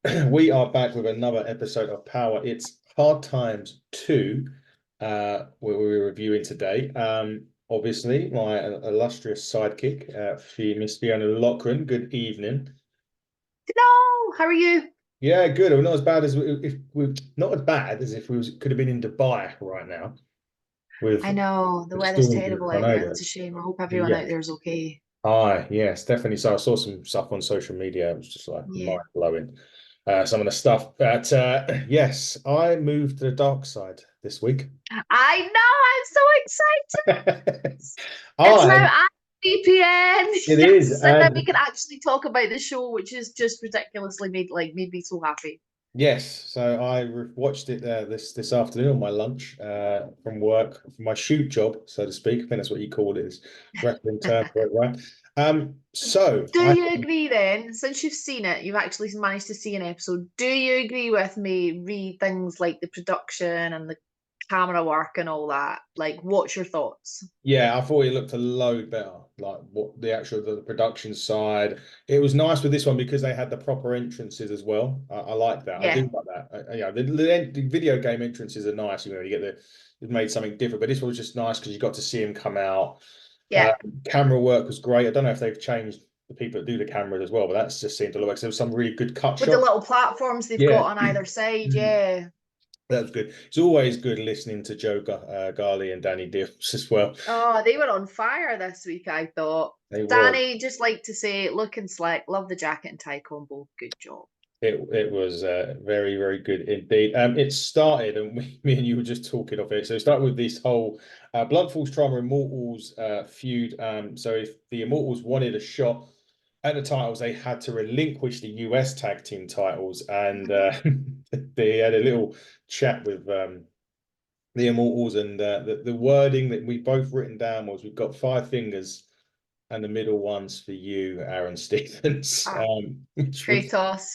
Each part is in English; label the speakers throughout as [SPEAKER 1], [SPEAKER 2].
[SPEAKER 1] We are back with another episode of Power. It's Hard Times 2, where we're reviewing today. Obviously, my illustrious sidekick, Miss Fiona Lochran. Good evening.
[SPEAKER 2] Hello, how are you?
[SPEAKER 1] Yeah, good. We're not as bad as if we not as bad as if could have been in Dubai right now with
[SPEAKER 2] I know the
[SPEAKER 1] the
[SPEAKER 2] weather's
[SPEAKER 1] storms that
[SPEAKER 2] terrible
[SPEAKER 1] have gone
[SPEAKER 2] out there.
[SPEAKER 1] over.
[SPEAKER 2] It's a shame. I hope everyone
[SPEAKER 1] Yeah.
[SPEAKER 2] out there is okay.
[SPEAKER 1] Yes, definitely. So I saw some stuff on social media. It was just like
[SPEAKER 2] Yeah.
[SPEAKER 1] mind blowing. Some of the stuff. But yes, I moved to the dark side this week.
[SPEAKER 2] I know, I'm so excited. It's now
[SPEAKER 1] I
[SPEAKER 2] at VPN.
[SPEAKER 1] It is,
[SPEAKER 2] Yes. And then we
[SPEAKER 1] and
[SPEAKER 2] can actually talk about the show, which is just ridiculously made me so happy.
[SPEAKER 1] yes, so I watched it this afternoon on my lunch from work, from my shoot job, so to speak. I think that's what you call it, is wrestling term for it, right? So
[SPEAKER 2] Do
[SPEAKER 1] I
[SPEAKER 2] you agree then, since you've seen it, you've actually managed to see an episode, do you agree with me, read things like the production and the camera work and all that? Like, what's your thoughts?
[SPEAKER 1] Yeah, I thought it looked a load better. Like what the production side. It was nice with this one because they had the proper entrances as well. I like that. I do
[SPEAKER 2] Yeah.
[SPEAKER 1] like that. Yeah, the video game entrances are nice. You get it made something different. But this one was just nice because you got to see him come out. Uh,
[SPEAKER 2] Yeah.
[SPEAKER 1] Camera work was great. I don't know if they've changed the people that do the cameras as well, but that's just seemed to look like there was some really good cut
[SPEAKER 2] With the
[SPEAKER 1] shots.
[SPEAKER 2] little platforms they've
[SPEAKER 1] Yeah.
[SPEAKER 2] got on either side, yeah.
[SPEAKER 1] That was good. It's always good listening to Joe Garley and Danny Deals as well.
[SPEAKER 2] Oh, they were on fire this week, I thought.
[SPEAKER 1] They were.
[SPEAKER 2] Danny, just like to say, looking slick, love the jacket and tie combo. Good job.
[SPEAKER 1] It was very, very good indeed. It started, and me and you were just talking of it. So it started with this whole Blood Falls Trauma Immortals feud. So if the Immortals wanted a shot at the titles, they had to relinquish the US tag team titles, and they had a little chat with the Immortals, and the wording that we both written down was, "We've got five fingers, and the middle one's for you, Aaron Stevens,"
[SPEAKER 2] Ah,
[SPEAKER 1] which was
[SPEAKER 2] Kratos.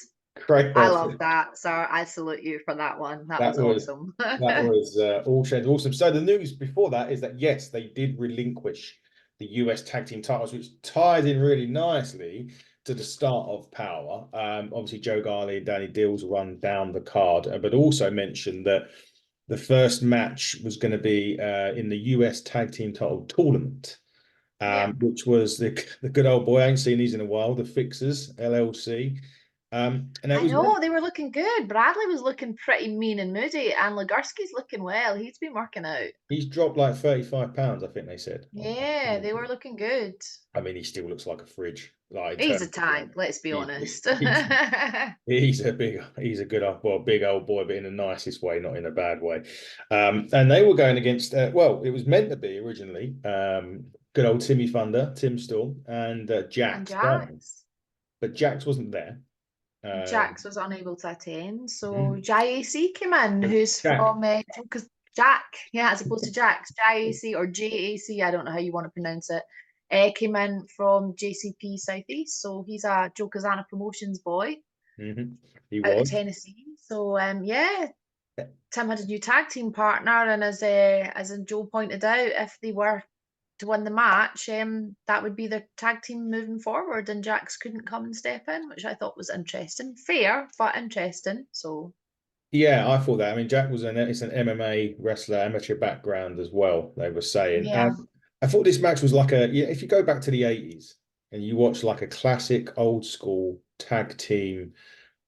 [SPEAKER 1] great.
[SPEAKER 2] I love that. So I salute you for that one. That
[SPEAKER 1] That
[SPEAKER 2] was
[SPEAKER 1] was
[SPEAKER 2] awesome.
[SPEAKER 1] all shades awesome. So the news before that is that yes, they did relinquish the US tag team titles, which ties in really nicely to the start of Power. Obviously, Joe Garley and Danny Dills run down the card, but also mentioned that the first match was going to be in the US tag team title tournament,
[SPEAKER 2] Yeah.
[SPEAKER 1] which was the good old boy. I ain't seen these in a while. The Fixers LLC. And it
[SPEAKER 2] I
[SPEAKER 1] was
[SPEAKER 2] know they were looking good. Bradley was looking pretty mean and moody, and Legursky's looking well. He's been working out.
[SPEAKER 1] He's dropped like 35 pounds, I think they said.
[SPEAKER 2] Yeah, they were looking good.
[SPEAKER 1] I mean, he still looks like a fridge. Like in
[SPEAKER 2] He's a
[SPEAKER 1] terms of
[SPEAKER 2] tank, let's be
[SPEAKER 1] he,
[SPEAKER 2] honest.
[SPEAKER 1] he's a good well, big old boy, but in the nicest way, not in a bad way. And they were going against well, it was meant to be originally good old Timmy Thunder, Tim Storm, and
[SPEAKER 2] And
[SPEAKER 1] Jax Dane,
[SPEAKER 2] Jax.
[SPEAKER 1] but Jax wasn't there.
[SPEAKER 2] Jax was unable to attend, so
[SPEAKER 1] Mhm.
[SPEAKER 2] JAC came in, who's
[SPEAKER 1] Jack.
[SPEAKER 2] from because Jack, yeah, as opposed to Jax, JAC or JAC, I don't know how you want to pronounce it. Came in from JCP Southeast, so he's a Joe Kazana Promotions boy
[SPEAKER 1] He
[SPEAKER 2] out of
[SPEAKER 1] was.
[SPEAKER 2] Tennessee. So yeah, Tim had a new tag team partner, and as Joe pointed out, if they were to win the match, that would be their tag team moving forward, and Jax couldn't come and step in, which I thought was interesting. Fair, but interesting. So
[SPEAKER 1] Yeah, I thought that. I mean, Jack was it's an MMA wrestler, amateur background as well, they were saying.
[SPEAKER 2] yeah,
[SPEAKER 1] I thought this match was like yeah, if you go back to the 80s and you watch like a classic old school tag team,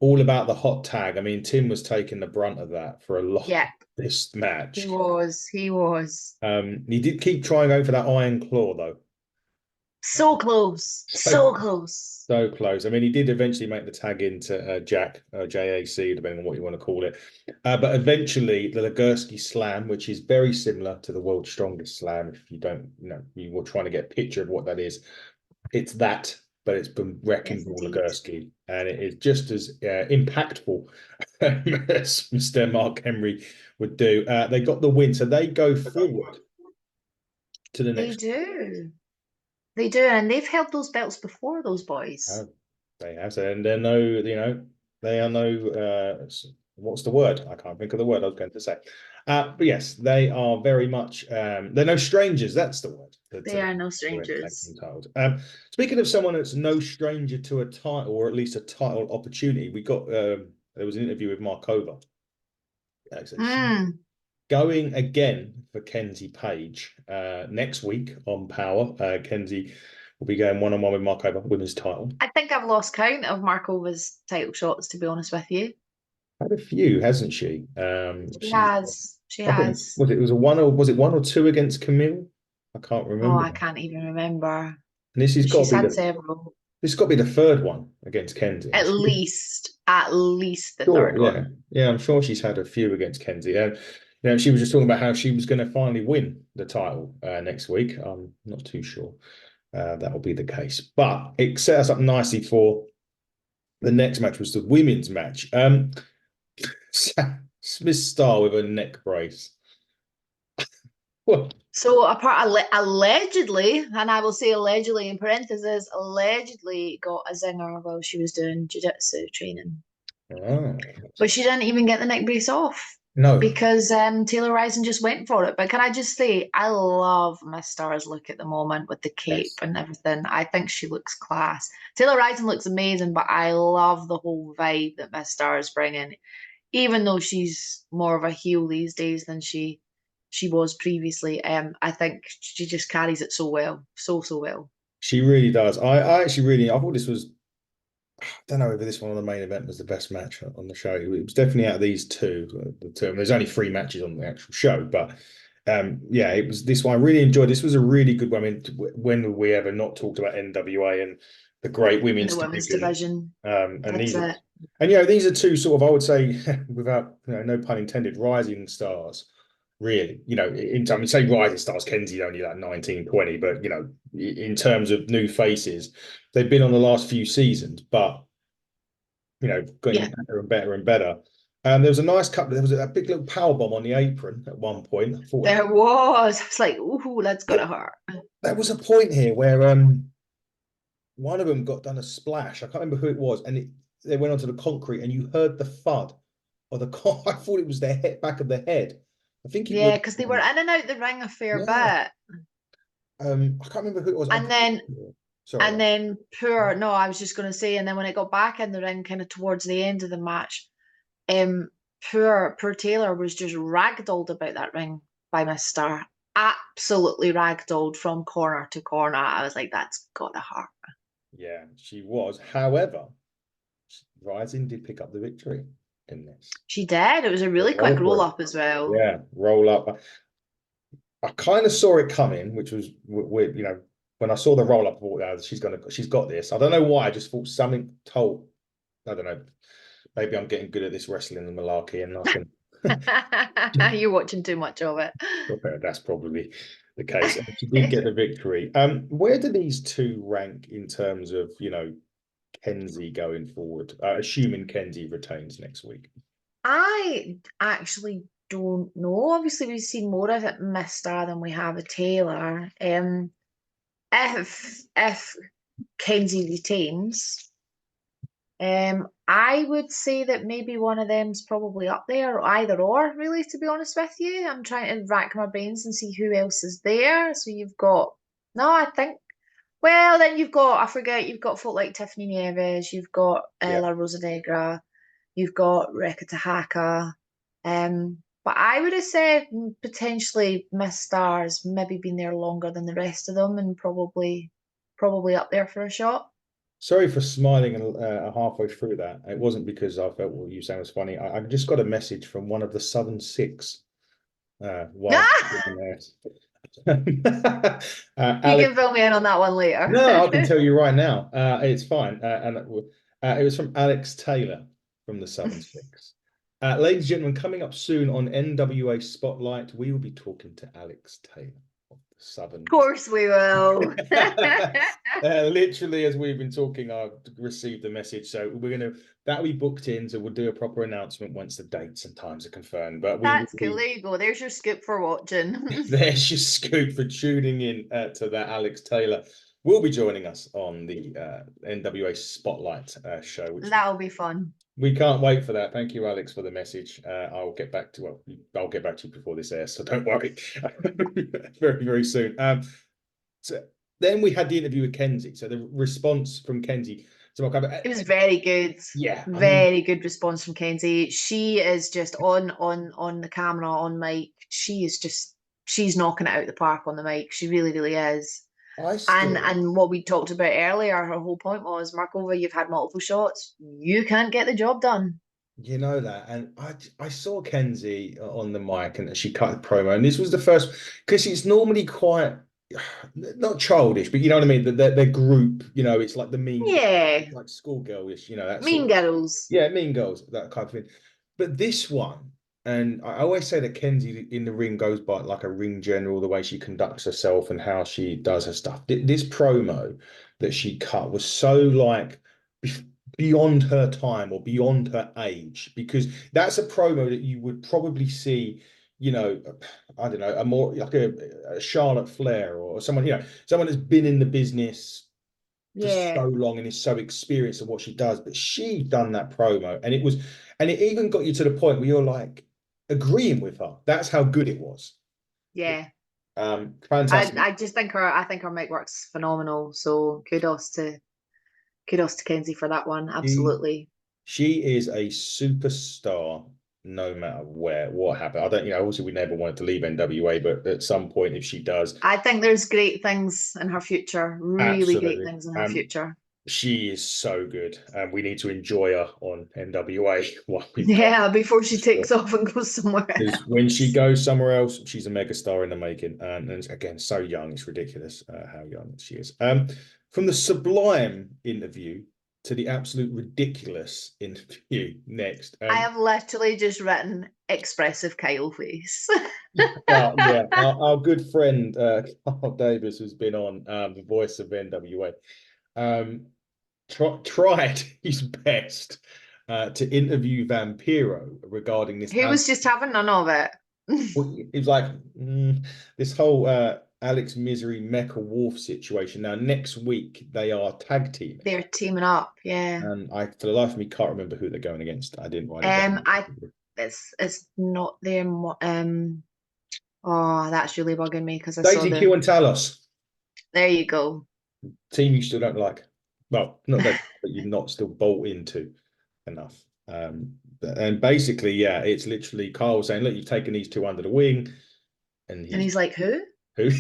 [SPEAKER 1] all about the hot tag. I mean, Tim was taking the brunt of that for a lot of
[SPEAKER 2] yeah,
[SPEAKER 1] this
[SPEAKER 2] he
[SPEAKER 1] match.
[SPEAKER 2] was, he was
[SPEAKER 1] He did keep trying going for that iron claw though.
[SPEAKER 2] so close,
[SPEAKER 1] So
[SPEAKER 2] so close.
[SPEAKER 1] so close. I mean, he did eventually make the tag into Jack, JAC, depending on what you want to call it. But eventually, the Legursky Slam, which is very similar to the World's Strongest Slam, if you don't, you were trying to get a picture of what that is, it's that, but it's been wrecking
[SPEAKER 2] Yes,
[SPEAKER 1] ball
[SPEAKER 2] indeed.
[SPEAKER 1] Legursky, and it is just as impactful as Mr. Mark Henry would do. They got the win, so they go forward to the
[SPEAKER 2] They
[SPEAKER 1] next.
[SPEAKER 2] do, they do, and they've held those belts before. Those boys.
[SPEAKER 1] Oh, they have, so, and they're they are no, what's the word? I can't think of the word I was going to say. But yes, they are very much they're no strangers. That's the word.
[SPEAKER 2] They
[SPEAKER 1] The
[SPEAKER 2] are no
[SPEAKER 1] tag team
[SPEAKER 2] strangers.
[SPEAKER 1] titles. Speaking of someone that's no stranger to a title, or at least a title opportunity, we got there was an interview with Markova. So she's
[SPEAKER 2] Mm.
[SPEAKER 1] going again for Kenzie Page next week on Power. Kenzie will be going one-on-one with Markova, women's title.
[SPEAKER 2] I think I've lost count of Markova's title shots, to be honest with you.
[SPEAKER 1] Had a few, hasn't she?
[SPEAKER 2] She has. She
[SPEAKER 1] I think
[SPEAKER 2] has.
[SPEAKER 1] was it one or two against Camille? I can't
[SPEAKER 2] Oh,
[SPEAKER 1] remember.
[SPEAKER 2] I can't even remember.
[SPEAKER 1] And this has
[SPEAKER 2] But
[SPEAKER 1] got to
[SPEAKER 2] she's
[SPEAKER 1] be
[SPEAKER 2] had
[SPEAKER 1] the
[SPEAKER 2] several.
[SPEAKER 1] this has got to be the third one against Kenzie.
[SPEAKER 2] At least the
[SPEAKER 1] Sure,
[SPEAKER 2] third
[SPEAKER 1] yeah,
[SPEAKER 2] one.
[SPEAKER 1] yeah. I'm sure she's had a few against Kenzie, and she was just talking about how she was going to finally win the title next week. I'm not too sure that will be the case, but it set us up nicely for the next match, was the women's match. Smith Star with a neck brace. What?
[SPEAKER 2] So allegedly, and I will say allegedly in parentheses, allegedly got a zinger while she was doing jiu-jitsu training.
[SPEAKER 1] Oh.
[SPEAKER 2] But she didn't even get the neck brace off
[SPEAKER 1] No,
[SPEAKER 2] because Taylor Ryzen just went for it. But can I just say, I love Miss Star's look at the moment with the cape
[SPEAKER 1] yes,
[SPEAKER 2] and everything. I think she looks class. Taylor Ryzen looks amazing, but I love the whole vibe that Miss Star is bringing, even though she's more of a heel these days than she was previously. I think she just carries it so well, so well.
[SPEAKER 1] she really does. I actually really, I thought this was, I don't know whether this one on the main event was the best match on the show. It was definitely out of these two. The two. There's only three matches on the actual show, but yeah, it was this one. I really enjoyed. This was a really good one. I mean, when have we ever not talked about NWA and the great
[SPEAKER 2] In
[SPEAKER 1] women's
[SPEAKER 2] the women's
[SPEAKER 1] division?
[SPEAKER 2] division,
[SPEAKER 1] And
[SPEAKER 2] that's
[SPEAKER 1] these are,
[SPEAKER 2] it.
[SPEAKER 1] and these are two sort of, I would say, without no pun intended, rising stars. Really, in terms, I mean, say rising stars, Kenzie's only like 19, 20, but in terms of new faces, they've been on the last few seasons, but
[SPEAKER 2] Yeah,
[SPEAKER 1] getting better and better and better. There was a nice couple. There was a big little power bomb on the apron at one point. I thought
[SPEAKER 2] there was. I was like, ooh, that's gotta hurt.
[SPEAKER 1] there was a point here where one of them got done a splash. I can't remember who it was, and they went onto the concrete, and you heard the thud of the. I thought it was their head, back of the head. I think it was.
[SPEAKER 2] Yeah, because they were in and out the ring a fair
[SPEAKER 1] Yeah.
[SPEAKER 2] bit.
[SPEAKER 1] I can't remember who it was. I'm
[SPEAKER 2] And
[SPEAKER 1] pretty
[SPEAKER 2] then
[SPEAKER 1] sure. Sorry.
[SPEAKER 2] and then poor no, I was just gonna say, and then when it got back in the ring kind of towards the end of the match, um poor Taylor was just ragdolled about that ring by Miss Star. Absolutely ragdolled from corner to corner. I was like, that's gotta hurt.
[SPEAKER 1] Yeah, she was. However, Rising did pick up the victory in this.
[SPEAKER 2] She did. It was a really quick roll up as well.
[SPEAKER 1] Yeah, roll up. I kind of saw it coming, which was weird. When I saw the roll up, I thought, she's got this. I don't know why. I just thought something told. I don't know. Maybe I'm getting good at this wrestling and malarkey, and I can.
[SPEAKER 2] You're watching too much of it.
[SPEAKER 1] That's probably the case. And she did get the victory. Where do these two rank in terms of Kenzie going forward? Assuming Kenzie retains next week.
[SPEAKER 2] I actually don't know. Obviously, we've seen more of it Miss Star than we have a Taylor. If Kenzie retains, I would say that maybe one of them's probably up there, either or, really, to be honest with you. I'm trying to rack my brains and see who else is there. So you've got, no, I think, well, then I forget, you've got folk like Tiffany Nieves, you've got
[SPEAKER 1] Yeah.
[SPEAKER 2] La Rosa Negra, you've got Reka Tahaka. But I would have said potentially Miss Star's maybe been there longer than the rest of them and probably up there for a shot.
[SPEAKER 1] Sorry for smiling halfway through that. It wasn't because I felt what you saying was funny. I just got a message from one of the Southern Six whilst doing this.
[SPEAKER 2] You
[SPEAKER 1] Alex,
[SPEAKER 2] can fill me in on that one later.
[SPEAKER 1] no, I can tell you right now. It's fine. And it was from Alex Taylor from the Southern Six. Ladies and gentlemen, coming up soon on NWA Spotlight, we will be talking to Alex Taylor of the Southern.
[SPEAKER 2] Of course we will.
[SPEAKER 1] Literally, as we've been talking, I've received the message. So that'll be booked in. So we'll do a proper announcement once the dates and times are confirmed. But
[SPEAKER 2] That's cool. There you go. There's your scoop for watching.
[SPEAKER 1] there's your scoop for tuning in to that Alex Taylor will be joining us on the NWA Spotlight show, which
[SPEAKER 2] That'll be fun.
[SPEAKER 1] we can't wait for that. Thank you, Alex, for the message. I'll get back to I'll get back to you before this airs, so don't worry. Very, very soon. So then we had the interview with Kenzie. So the response from Kenzie to my cover,
[SPEAKER 2] It was very good.
[SPEAKER 1] yeah, I mean,
[SPEAKER 2] Very good response from Kenzie. She is just on the camera, on mic. She's knocking it out the park on the mic. She really, really is.
[SPEAKER 1] I still,
[SPEAKER 2] And what we talked about earlier, her whole point was, Markova, you've had multiple shots. You can't get the job done.
[SPEAKER 1] you know that, and I saw Kenzie on the mic, and she cut the promo, and this was the first because it's normally quite not childish, but you know what I mean. Their group, you know, it's like the mean,
[SPEAKER 2] Yeah.
[SPEAKER 1] it's like schoolgirlish, you know, that
[SPEAKER 2] Mean
[SPEAKER 1] sort of,
[SPEAKER 2] Girls.
[SPEAKER 1] yeah, Mean Girls, that kind of thing. But this one, and I always say that Kenzie in the ring goes by like a ring general, the way she conducts herself and how she does her stuff. This promo that she cut was so like beyond her time or beyond her age, because that's a promo that you would probably see, you know, I don't know, a more like a Charlotte Flair or someone, you know, someone that's been in the business for so
[SPEAKER 2] Yeah.
[SPEAKER 1] long and is so experienced at what she does. But she done that promo, and it was, and it even got you to the point where you're like agreeing with her. That's how good it was.
[SPEAKER 2] Yeah.
[SPEAKER 1] Fantastic.
[SPEAKER 2] I just think her mic works phenomenal. So kudos to Kenzie for that one.
[SPEAKER 1] She,
[SPEAKER 2] Absolutely.
[SPEAKER 1] she is a superstar no matter where, what happened. I don't, you know, obviously we never wanted to leave NWA, but at some point, if she does,
[SPEAKER 2] I think there's great things in her future. Really great
[SPEAKER 1] absolutely.
[SPEAKER 2] things in her future.
[SPEAKER 1] She is so good, and we need to enjoy her on NWA while we've got.
[SPEAKER 2] Yeah, before she takes off and goes somewhere
[SPEAKER 1] Because when she
[SPEAKER 2] else.
[SPEAKER 1] goes somewhere else, she's a megastar in the making. And again, so young, it's ridiculous how young she is. From the sublime interview to the absolute ridiculous interview next.
[SPEAKER 2] I have literally just written expressive Kyle face.
[SPEAKER 1] Well, yeah, our good friend Carl Davis, who's been on the voice of NWA, um, tried his best to interview Vampiro regarding this.
[SPEAKER 2] He was just having none of it.
[SPEAKER 1] It was like this whole Alex Misery Mecha Wolf situation. Now, next week they are tag teaming,
[SPEAKER 2] They're teaming up, yeah.
[SPEAKER 1] and I, for the life of me, can't remember who they're going against. I didn't write it down.
[SPEAKER 2] It's not them. Oh, that's really bugging me because I saw
[SPEAKER 1] Daisy Q
[SPEAKER 2] the.
[SPEAKER 1] and Talos,
[SPEAKER 2] There you go.
[SPEAKER 1] team you still don't like. Well, not that, but you're not still bought into enough. And basically, yeah, it's literally Carl saying, "Look, you've taken these two under the wing," and
[SPEAKER 2] And he's like, who?
[SPEAKER 1] who?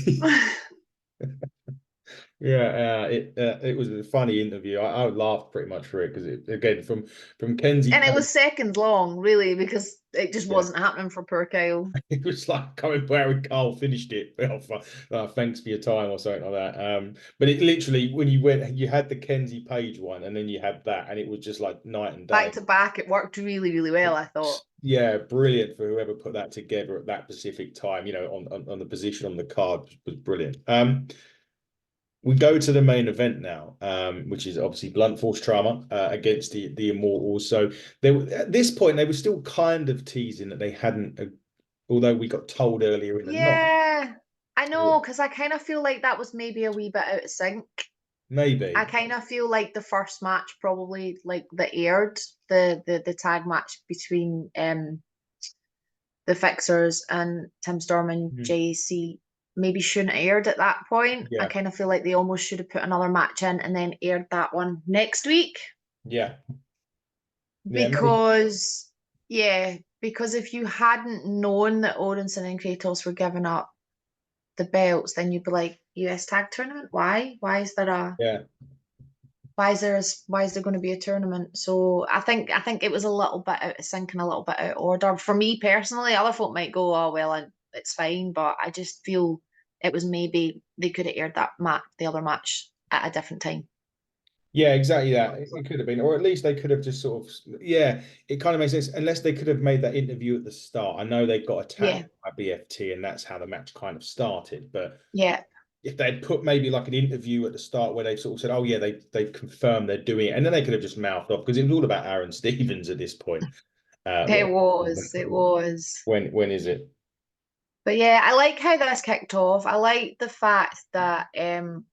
[SPEAKER 1] Yeah, it was a funny interview. I laughed pretty much for it because it again from Kenzie
[SPEAKER 2] And it
[SPEAKER 1] Page,
[SPEAKER 2] was seconds long, really, because it just
[SPEAKER 1] yeah,
[SPEAKER 2] wasn't happening for poor Kyle.
[SPEAKER 1] it was like coming where Carl finished it. Thanks for your time or something like that. But it literally when you went, you had the Kenzie Page one, and then you had that, and it was just like night and
[SPEAKER 2] Back
[SPEAKER 1] day.
[SPEAKER 2] to back, it worked really, really well, I thought.
[SPEAKER 1] Yeah, brilliant for whoever put that together at that specific time. You know, on the position on the card was brilliant. We go to the main event now, which is obviously Blunt Force Trauma against the Immortals. So they at this point they were still kind of teasing that they hadn't, although we got told earlier in the night.
[SPEAKER 2] Yeah, I know, because I kind of feel like that was maybe a wee bit out of sync. I
[SPEAKER 1] Maybe,
[SPEAKER 2] kind of feel like the first match probably like that aired the tag match between the Fixers and Tim Storm and
[SPEAKER 1] mhm.
[SPEAKER 2] JC maybe shouldn't have aired at that point. I
[SPEAKER 1] Yeah,
[SPEAKER 2] kind of feel like they almost should have put another match in and then aired that one next week
[SPEAKER 1] yeah, yeah, maybe.
[SPEAKER 2] because because if you hadn't known that Odinson and Kratos were giving up the belts, then you'd be like, US tag tournament? Why?
[SPEAKER 1] Yeah,
[SPEAKER 2] Why is there going to be a tournament? So I think it was a little bit out of sync and a little bit out of order. For me personally, other folk might go, oh well, it's fine, but I just feel it was maybe they could have aired that match, the other match, at a different time.
[SPEAKER 1] yeah, exactly that. It could have been, or at least they could have just sort of, yeah, it kind of makes sense. Unless they could have made that interview at the start. I know they got
[SPEAKER 2] Yeah,
[SPEAKER 1] attacked by BFT, and that's how the match kind of started, but.
[SPEAKER 2] yeah.
[SPEAKER 1] If they'd put maybe like an interview at the start where they sort of said, "Oh yeah, they've confirmed they're doing it," and then they could have just mouthed off because it was all about Aaron Stevens at this point.
[SPEAKER 2] It was, it was.
[SPEAKER 1] When is it?
[SPEAKER 2] But yeah, I like how this kicked off. I like the fact that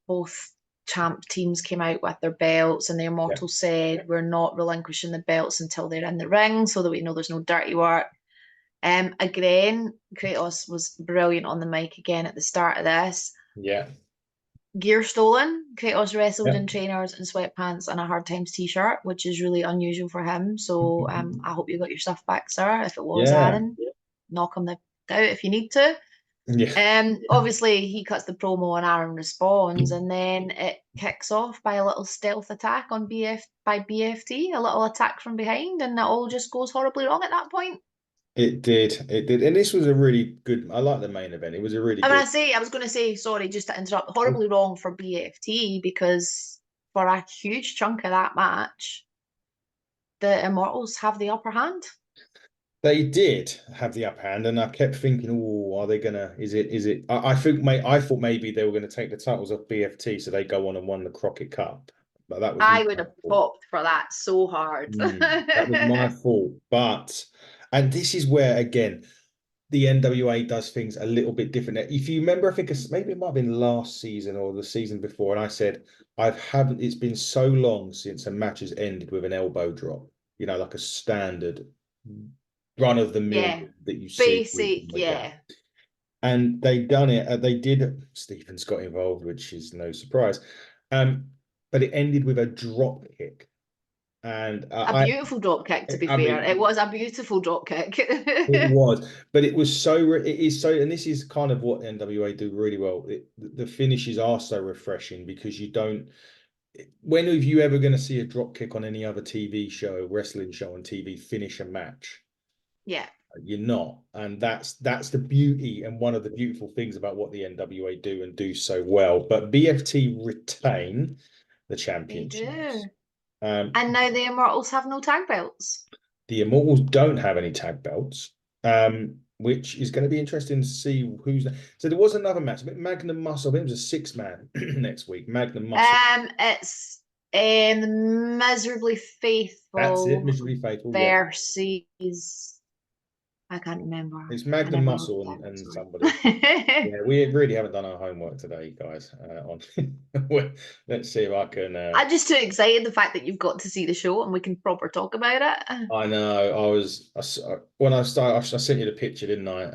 [SPEAKER 2] both champ teams came out with their belts, and the
[SPEAKER 1] Yeah.
[SPEAKER 2] Immortals said, we're not relinquishing the belts until they're in the ring so that we know there's no dirty work. Again, Kratos was brilliant on the mic again at the start of this.
[SPEAKER 1] Yeah.
[SPEAKER 2] Gear stolen. Kratos wrestled
[SPEAKER 1] Yeah.
[SPEAKER 2] in trainers and sweatpants and a Hard Times t-shirt, which is really unusual for him. So I hope you got your stuff back, sir. If it was
[SPEAKER 1] Yeah.
[SPEAKER 2] Aaron, knock him out if you need to.
[SPEAKER 1] Yeah.
[SPEAKER 2] Obviously he cuts the promo and Aaron responds, and then it kicks off by a little stealth attack on BFT, a little attack from behind, and it all just goes horribly wrong at that point.
[SPEAKER 1] It did. It did. And this was a really good, I like the main event. It was a really
[SPEAKER 2] I mean,
[SPEAKER 1] good.
[SPEAKER 2] I was going to say, sorry, just to interrupt, horribly wrong for BFT, because for a huge chunk of that match, the Immortals have the upper hand.
[SPEAKER 1] They did have the upper hand, and I kept thinking, oh, are they gonna, is it, I think, mate, I thought maybe they were going to take the titles off BFT so they go on and won the Crockett Cup. But that was my
[SPEAKER 2] I would have
[SPEAKER 1] fault.
[SPEAKER 2] popped for that so hard.
[SPEAKER 1] That was my fault. But, and this is where, again, the NWA does things a little bit different. If you remember, I think maybe it might have been last season or the season before, and I said it's been so long since a match has ended with an elbow drop, like a standard run of the mill
[SPEAKER 2] Yeah,
[SPEAKER 1] that you see week in,
[SPEAKER 2] basic,
[SPEAKER 1] week out.
[SPEAKER 2] yeah.
[SPEAKER 1] And they done it. They did. Stevens got involved, which is no surprise. But it ended with a drop kick, and
[SPEAKER 2] A beautiful drop kick, to be
[SPEAKER 1] I
[SPEAKER 2] fair.
[SPEAKER 1] mean,
[SPEAKER 2] It was a beautiful drop kick.
[SPEAKER 1] it was, but it was so. It is so, and this is kind of what NWA do really well. The finishes are so refreshing because you don't. When are you ever going to see a drop kick on any other TV show, wrestling show on TV, finish a match?
[SPEAKER 2] Yeah.
[SPEAKER 1] You're not, and that's the beauty and one of the beautiful things about what the NWA do and do so well. But BFT retain the
[SPEAKER 2] They
[SPEAKER 1] championships.
[SPEAKER 2] do. And now the Immortals have no tag belts.
[SPEAKER 1] The Immortals don't have any tag belts, which is going to be interesting to see who's. So there was another match, Magnum Muscle. I think it was a 6-man next week. Magnum Muscle.
[SPEAKER 2] It's Miserably
[SPEAKER 1] That's it.
[SPEAKER 2] Faithful
[SPEAKER 1] Miserably Faithful. Yeah,
[SPEAKER 2] versus I can't remember.
[SPEAKER 1] it's
[SPEAKER 2] I
[SPEAKER 1] Magnum
[SPEAKER 2] never wrote
[SPEAKER 1] Muscle
[SPEAKER 2] that
[SPEAKER 1] and
[SPEAKER 2] down,
[SPEAKER 1] somebody.
[SPEAKER 2] sorry.
[SPEAKER 1] Yeah, we really haven't done our homework today, guys. On let's see if I can.
[SPEAKER 2] I'm just too excited the fact that you've got to see the show and we can proper talk about it.
[SPEAKER 1] I know. When I started. I sent you the picture, didn't I?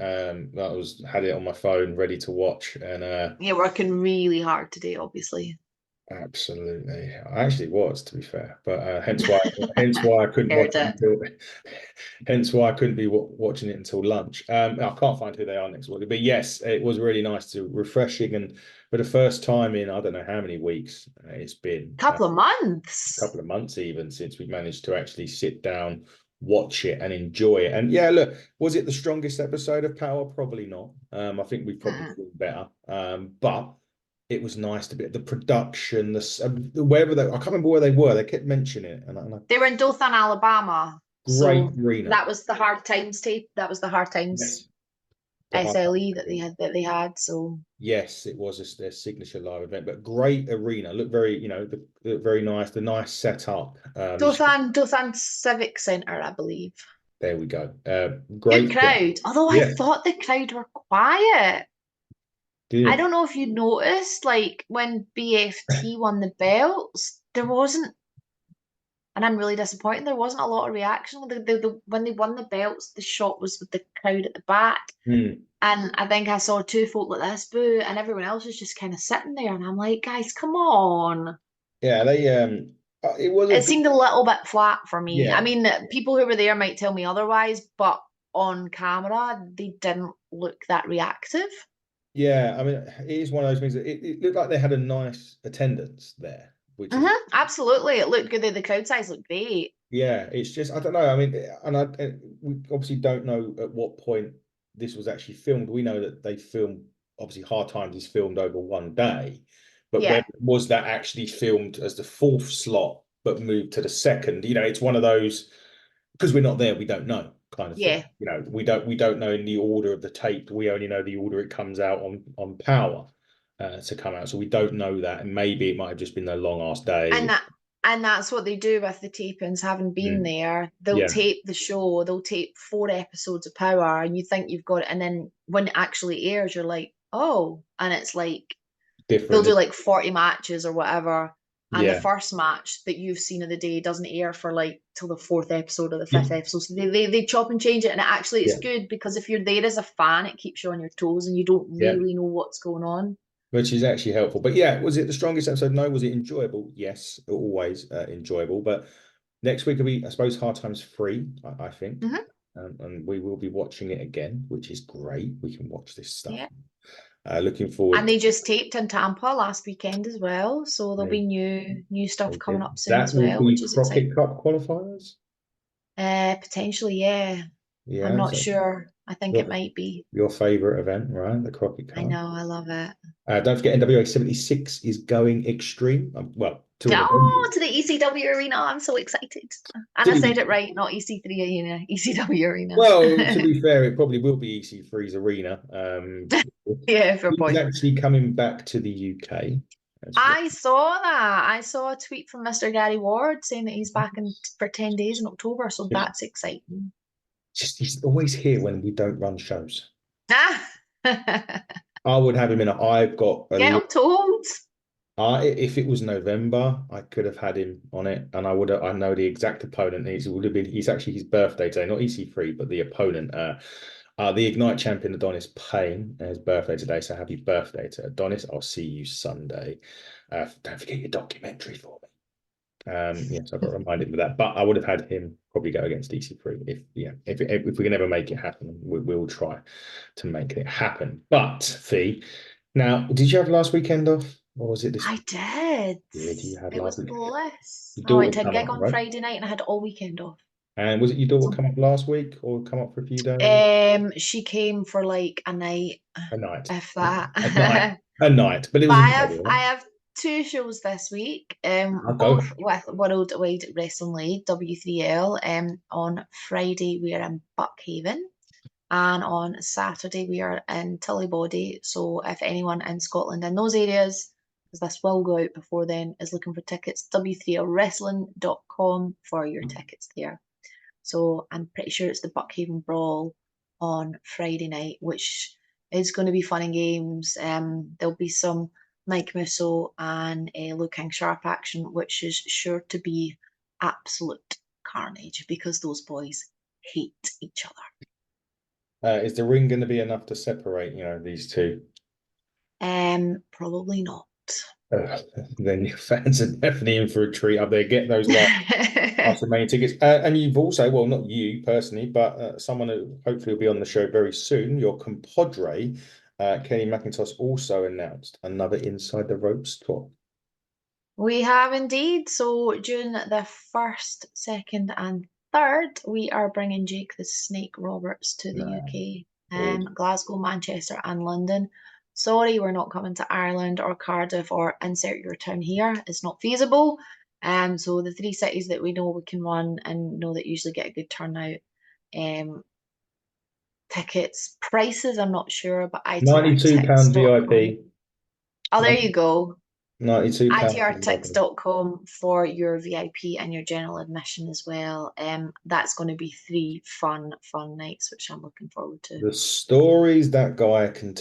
[SPEAKER 1] Had it on my phone, ready to watch, and
[SPEAKER 2] You're working really hard today, obviously.
[SPEAKER 1] absolutely, I actually was, to be fair, but hence why I couldn't watch
[SPEAKER 2] Heard
[SPEAKER 1] it
[SPEAKER 2] it.
[SPEAKER 1] until, hence why I couldn't be watching it until lunch. I can't find who they are next week, but yes, it was really nice to refreshing, and for the first time in I don't know how many weeks it's been.
[SPEAKER 2] Couple of
[SPEAKER 1] A
[SPEAKER 2] months.
[SPEAKER 1] couple of months even since we managed to actually sit down, watch it, and enjoy it. And yeah, look, was it the strongest episode of Powerr? Probably not. I think we probably feel better. But it was nice to be the production, wherever I can't remember where they were. They kept mentioning it, and
[SPEAKER 2] They were in Dothan, Alabama.
[SPEAKER 1] great
[SPEAKER 2] So
[SPEAKER 1] arena.
[SPEAKER 2] that was the Hard Times tape. That was the Hard Times
[SPEAKER 1] Yes, the hard
[SPEAKER 2] SLE that they had. So
[SPEAKER 1] yes, it was their signature live event, but great arena. Looked very, very nice. The nice setup.
[SPEAKER 2] Dothan Civic Centre, I believe.
[SPEAKER 1] There we go.
[SPEAKER 2] Good
[SPEAKER 1] Great.
[SPEAKER 2] crowd. Although I
[SPEAKER 1] Yeah.
[SPEAKER 2] thought the crowd were quiet. I
[SPEAKER 1] Did
[SPEAKER 2] don't know if you noticed, like when BFT won the belts, there wasn't, and I'm really disappointed, there wasn't a lot of reaction. When they won the belts, the shot was with the crowd at the back.
[SPEAKER 1] Hmm.
[SPEAKER 2] And I think I saw two folk like this boo, and everyone else was just kind of sitting there. And I'm like, guys, come on.
[SPEAKER 1] Yeah, they it was a
[SPEAKER 2] It
[SPEAKER 1] good,
[SPEAKER 2] seemed a little bit flat for me. I
[SPEAKER 1] yeah,
[SPEAKER 2] mean, people who were there might tell me otherwise, but on camera, they didn't look that reactive.
[SPEAKER 1] yeah. I mean, it is one of those things that it looked like they had a nice attendance there, which is
[SPEAKER 2] Absolutely. It looked good. The crowd size looked great.
[SPEAKER 1] yeah. It's just I don't know. I mean, and we obviously don't know at what point this was actually filmed. We know that they filmed obviously Hard Times is filmed over one day, but when
[SPEAKER 2] Yeah.
[SPEAKER 1] was that actually filmed as the fourth slot but moved to the second? It's one of those because we're not there, we don't know kind of thing.
[SPEAKER 2] Yeah.
[SPEAKER 1] We don't know in the order of the tape. We only know the order it comes out on Powerr to come out. So we don't know that. And maybe it might have just been a long ass day.
[SPEAKER 2] And that's what they do with the tapings, having been there. They'll
[SPEAKER 1] Yeah.
[SPEAKER 2] tape the show, they'll tape 4 episodes of Powerr, and you think you've got it, and then when it actually airs, you're like, oh, and it's like they'll do
[SPEAKER 1] different.
[SPEAKER 2] like 40 matches or whatever. And the
[SPEAKER 1] Yeah.
[SPEAKER 2] first match that you've seen of the day doesn't air for like till the fourth episode or the
[SPEAKER 1] Yeah.
[SPEAKER 2] fifth episode. So they chop and change it, and it actually it's
[SPEAKER 1] Yeah.
[SPEAKER 2] good because if you're there as a fan, it keeps you on your toes and you don't
[SPEAKER 1] Yeah.
[SPEAKER 2] really know what's going on.
[SPEAKER 1] Which is actually helpful. But yeah, was it the strongest episode? No. Was it enjoyable? Yes, always enjoyable. But next week will be, I suppose, Hard Times 3, I think.
[SPEAKER 2] Hmm.
[SPEAKER 1] And we will be watching it again, which is great. We can watch this stuff.
[SPEAKER 2] Yeah.
[SPEAKER 1] Looking
[SPEAKER 2] And
[SPEAKER 1] forward.
[SPEAKER 2] they just taped in Tampa last weekend as well. So there'll
[SPEAKER 1] To
[SPEAKER 2] be new stuff coming up soon
[SPEAKER 1] that
[SPEAKER 2] as
[SPEAKER 1] will
[SPEAKER 2] well,
[SPEAKER 1] be
[SPEAKER 2] which is exciting.
[SPEAKER 1] Crockett Cup qualifiers.
[SPEAKER 2] Potentially, yeah. I'm
[SPEAKER 1] Yeah,
[SPEAKER 2] not
[SPEAKER 1] so
[SPEAKER 2] sure. I think it
[SPEAKER 1] your
[SPEAKER 2] might be.
[SPEAKER 1] your favorite event, right? The Crockett
[SPEAKER 2] I
[SPEAKER 1] Cup.
[SPEAKER 2] know, I love it.
[SPEAKER 1] Don't forget NWA 76 is going extreme. Well, to an event.
[SPEAKER 2] Oh, to the ECW arena. I'm so excited. And
[SPEAKER 1] To
[SPEAKER 2] I said
[SPEAKER 1] be
[SPEAKER 2] it right, not EC3 arena, ECW arena.
[SPEAKER 1] well, to be fair, it probably will be EC3's arena.
[SPEAKER 2] Yeah, fair
[SPEAKER 1] He's
[SPEAKER 2] point.
[SPEAKER 1] actually coming back to the UK as well.
[SPEAKER 2] I saw that. I saw a tweet from Mr. Gary Ward saying that he's back for 10 days in October, so
[SPEAKER 1] It's
[SPEAKER 2] that's exciting.
[SPEAKER 1] just he's always here when we don't run shows.
[SPEAKER 2] Ah!
[SPEAKER 1] I would have him in. I've got a
[SPEAKER 2] Get
[SPEAKER 1] list.
[SPEAKER 2] him told.
[SPEAKER 1] If it was November, I could have had him on it, and I would have. I know the exact opponent. It would have been. He's actually his birthday today, not EC3, but the opponent. The Ignite champion Adonis Payne, his birthday today. So happy birthday to Adonis! I'll see you Sunday. Don't forget your documentary for me. Yes, I got reminded of that. But I would have had him probably go against EC3 if we can ever make it happen. We'll try to make it happen. But Fee, now, did you have last weekend off? Or was it this
[SPEAKER 2] I did.
[SPEAKER 1] weekend you had
[SPEAKER 2] It
[SPEAKER 1] last
[SPEAKER 2] was
[SPEAKER 1] week?
[SPEAKER 2] bliss.
[SPEAKER 1] Your
[SPEAKER 2] I went
[SPEAKER 1] daughter
[SPEAKER 2] to a
[SPEAKER 1] come
[SPEAKER 2] gig
[SPEAKER 1] up,
[SPEAKER 2] on
[SPEAKER 1] right?
[SPEAKER 2] Friday night and I had all weekend off.
[SPEAKER 1] And was it your daughter
[SPEAKER 2] So,
[SPEAKER 1] come up last week or come up for a few days?
[SPEAKER 2] she came for like a night,
[SPEAKER 1] A night.
[SPEAKER 2] if that.
[SPEAKER 1] A night. A night. But it
[SPEAKER 2] But
[SPEAKER 1] was
[SPEAKER 2] I
[SPEAKER 1] enjoyable.
[SPEAKER 2] have two shows this week,
[SPEAKER 1] I'll go.
[SPEAKER 2] both with Worldwide Wrestling League W3L. On Friday we are in Buckhaven, and on Saturday we are in Tullibody. So if anyone in Scotland in those areas, because this will go out before then, is looking for tickets, w3lwrestling.com for your tickets there. So I'm pretty sure it's the Buckhaven Brawl on Friday night, which is going to be fun and games. There'll be some Mike Musso and Luke King Sharp action, which is sure to be absolute carnage because those boys hate each other.
[SPEAKER 1] Is the ring going to be enough to separate, these two?
[SPEAKER 2] Probably not.
[SPEAKER 1] Then your fans are definitely in for a treat up there. Get those last remaining tickets. And you've also, well, not you personally, but someone who hopefully will be on the show very soon, your compadre, Kenny McIntosh, also announced another Inside the Ropes tour.
[SPEAKER 2] We have indeed. So June the 1st, 2nd, and 3rd, we are bringing Jake the Snake Roberts to the
[SPEAKER 1] No.
[SPEAKER 2] UK,
[SPEAKER 1] Awesome.
[SPEAKER 2] Glasgow, Manchester, and London. Sorry, we're not coming to Ireland or Cardiff or insert your town here. It's not feasible. So the three cities that we know we can run and know that usually get a good turnout. Tickets, prices, I'm not sure, but
[SPEAKER 1] £92
[SPEAKER 2] itrtix.com.
[SPEAKER 1] VIP.
[SPEAKER 2] Oh, there you go.
[SPEAKER 1] £92 VIP.
[SPEAKER 2] itrtix.com for your VIP and your general admission as well. That's going to be three fun nights, which I'm looking forward to.
[SPEAKER 1] The stories that guy can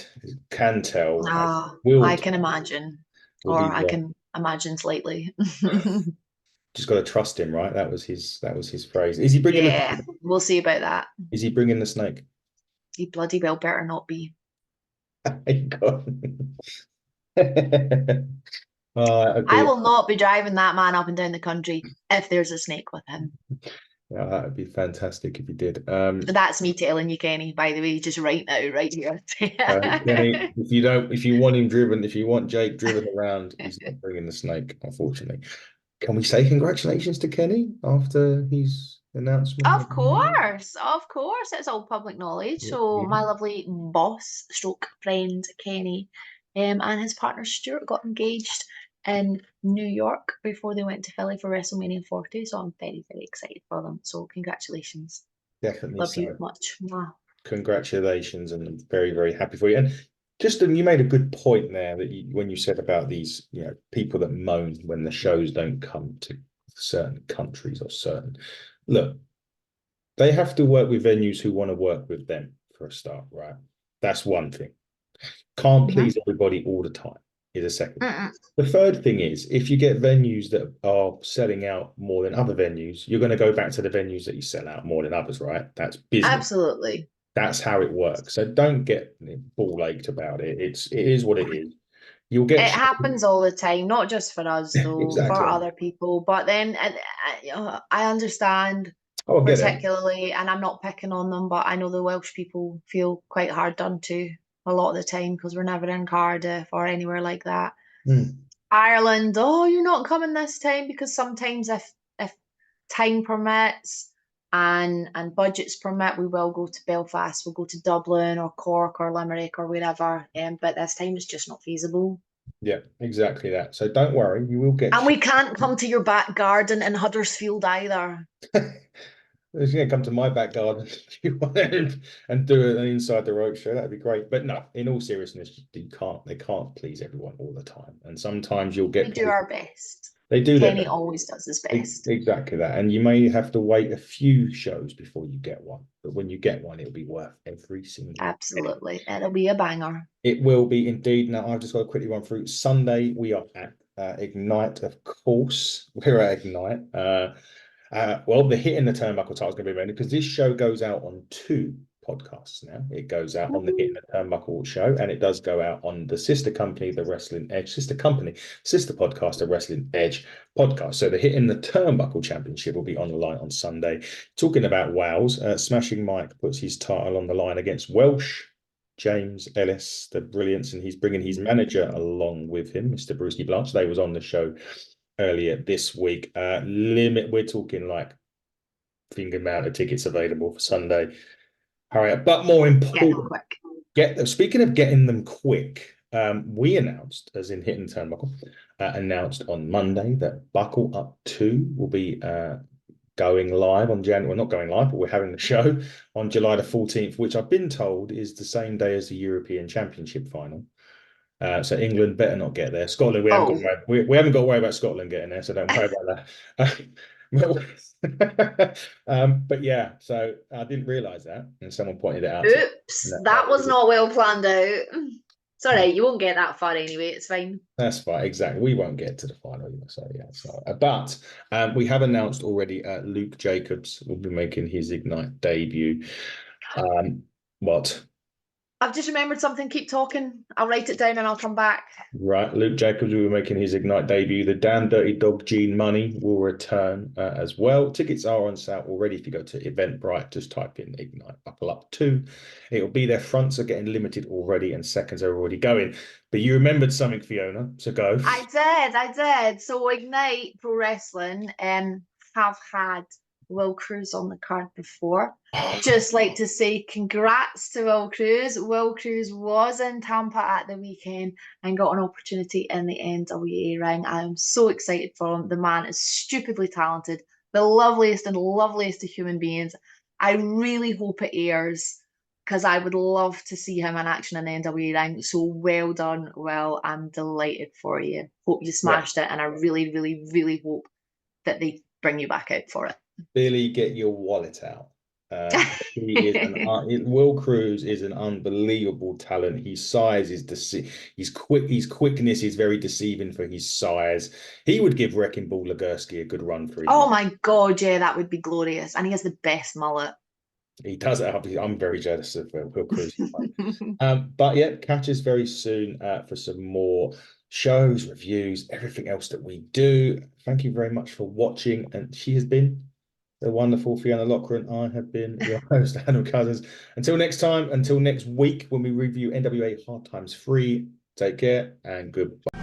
[SPEAKER 1] tell and will
[SPEAKER 2] I
[SPEAKER 1] tell
[SPEAKER 2] can imagine,
[SPEAKER 1] will
[SPEAKER 2] or
[SPEAKER 1] be
[SPEAKER 2] I can imagine slightly.
[SPEAKER 1] just got to trust him, right? That was his phrase. Is he bringing
[SPEAKER 2] Yeah, we'll see about that.
[SPEAKER 1] Is he bringing the snake?
[SPEAKER 2] He bloody well better not be. I will not be driving that man up and down the country if there's a snake with him.
[SPEAKER 1] Yeah, that would be fantastic if he did.
[SPEAKER 2] That's me telling you, Kenny, by the way, just right now, right here.
[SPEAKER 1] Kenny, if you want him driven, if you want Jake driven around, he's not bringing the snake, unfortunately. Can we say congratulations to Kenny after his announcement?
[SPEAKER 2] Of course, it's all public knowledge. So
[SPEAKER 1] Yeah.
[SPEAKER 2] my lovely boss, stroke friend Kenny, and his partner Stuart got engaged in New York before they went to Philly for WrestleMania 40. So I'm very, very excited for them. So congratulations.
[SPEAKER 1] Definitely
[SPEAKER 2] Love
[SPEAKER 1] so.
[SPEAKER 2] you much. Mwah.
[SPEAKER 1] Congratulations, and I'm very, very happy for you. And just you made a good point there that when you said about these, people that moan when the shows don't come to certain countries or certain. Look, they have to work with venues who want to work with them for a start, right? That's one thing. Can't please everybody all the time. is a second.
[SPEAKER 2] Mm-mm.
[SPEAKER 1] The third thing is, if you get venues that are selling out more than other venues, you're going to go back to the venues that you sell out more than others, right? That's business.
[SPEAKER 2] Absolutely.
[SPEAKER 1] That's how it works. So don't get ball ached about it. It is what it is. You'll get
[SPEAKER 2] It happens all the time, not just for us though, for
[SPEAKER 1] exactly.
[SPEAKER 2] other people. But then I understand
[SPEAKER 1] Oh, I get it.
[SPEAKER 2] particularly, and I'm not picking on them, but I know the Welsh people feel quite hard done to a lot of the time because we're never in Cardiff or anywhere like that.
[SPEAKER 1] Mm.
[SPEAKER 2] Ireland, oh, you're not coming this time because sometimes if time permits and budgets permit, we will go to Belfast, we'll go to Dublin or Cork or Limerick or wherever. But this time it's just not feasible.
[SPEAKER 1] Yeah, exactly that. So don't worry, you will get.
[SPEAKER 2] And we can't come to your back garden in Huddersfield either.
[SPEAKER 1] If you come to my back garden if you want and do an inside the road show, that'd be great. But no, in all seriousness, you can't. They can't please everyone all the time, and sometimes you'll
[SPEAKER 2] We
[SPEAKER 1] get.
[SPEAKER 2] do our best.
[SPEAKER 1] They do their
[SPEAKER 2] Kenny
[SPEAKER 1] best.
[SPEAKER 2] always does his best.
[SPEAKER 1] Exactly that, and you may have to wait a few shows before you get one. But when you get one, it'll be worth every single penny.
[SPEAKER 2] Absolutely. It'll be a banger.
[SPEAKER 1] It will be indeed. Now, I've just got to quickly run through. Sunday, we are at Ignite, of course. We're at Ignite. Well, the Hit in the Turnbuckle title is going to be ready because this show goes out on 2 podcasts now. It goes out on the Hit in the Turnbuckle show, and it does go out on the sister company, the Wrestling Edge, sister podcast, the Wrestling Edge podcast. So the Hit in the Turnbuckle Championship will be on the line on Sunday. Talking about wows, Smashing Mike puts his title on the line against Welsh James Ellis, the Brilliance, and he's bringing his manager along with him, Mr. Brewski Blanche. They was on the show earlier this week. We're talking like finger amount of tickets available for Sunday. Hurry up. But more important, speaking of getting them quick, we announced, as in Hit and Turnbuckle, announced on Monday that Buckle Up 2 will be going live on January. Well, not going live, but we're having the show on July the 14th, which I've been told is the same day as the European Championship final. So England better not get there. Scotland, we haven't got to worry about Scotland getting there, so don't worry about that. But yeah, so I didn't realise that, and someone pointed it out.
[SPEAKER 2] Oops, that was not well planned out. It's all right, you won't get that far anyway. It's fine.
[SPEAKER 1] That's fine, exactly. We won't get to the final, so yeah. So, but we have announced already. Luke Jacobs will be making his Ignite debut. What?
[SPEAKER 2] I've just remembered something. Keep talking. I'll write it down and I'll come back.
[SPEAKER 1] Right. Luke Jacobs will be making his Ignite debut. The Damn Dirty Dog Gene Money will return as well. Tickets are on sale already. If you go to Eventbrite, just type in Ignite Buckle Up 2. It'll be there. Fronts are getting limited already and seconds are already going. But you remembered something, Fiona, so go.
[SPEAKER 2] I did. So Ignite Pro Wrestling have had Will Cruz on the card before. Just like to say congrats to Will Cruz. Will Cruz was in Tampa at the weekend and got an opportunity in the NWA ring. I am so excited for him. The man is stupidly talented, the loveliest and loveliest of human beings. I really hope it airs because I would love to see him in action in the NWA ring. So well done, Will. I'm delighted for you. Hope you smashed it, and I really, really, really hope that they bring you back out for it.
[SPEAKER 1] Billy, get your wallet out. Will Cruz is an unbelievable talent. His size is his quickness is very deceiving for his size. He would give Wrecking Ball Legursky a good run for his
[SPEAKER 2] Oh my god, yeah, that would be glorious. And he has the best mullet.
[SPEAKER 1] He does it. I'm very jealous of Will Cruz. But yeah, catch us very soon for some more shows, reviews, everything else that we do. Thank you very much for watching. And she has been the wonderful Fiona Lockran. I have been your host, Adam Cousins. Until next time, until next week when we review NWA Hard Times 3, take care and goodbye.